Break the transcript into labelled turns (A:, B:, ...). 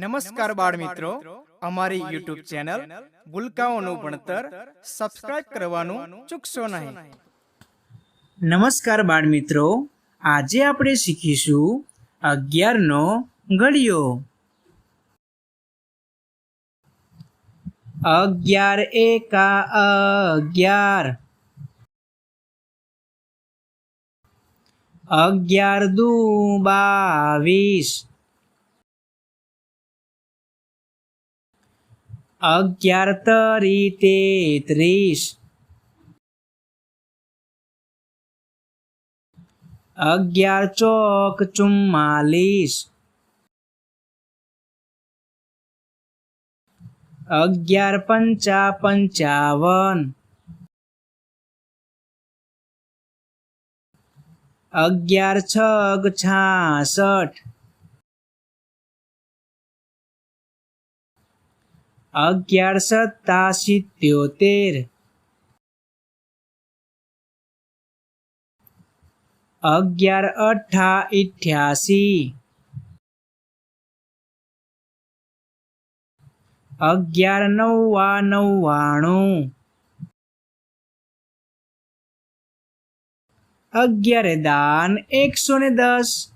A: નમસ્કાર બાળ મિત્રો, અમારી યુટ્યુબ ચેનલ ભૂલકાઓનું ભણતર સબસ્ક્રાઇબ કરવાનું ચૂકશો નહીં.
B: નમસ્કાર બાળ મિત્રો, આજે આપણે શીખીશું 11 નો ઘડિયો. 11 એકા 11, 11 દુ 22, 11 તરી 33, 11 ચોક 44, 11 પંચા 55, 11 છગ 66, 11 સત્તા 77, 11 અઠ્ઠા 88, 11 નવ્વા 99, 11 દાન 110.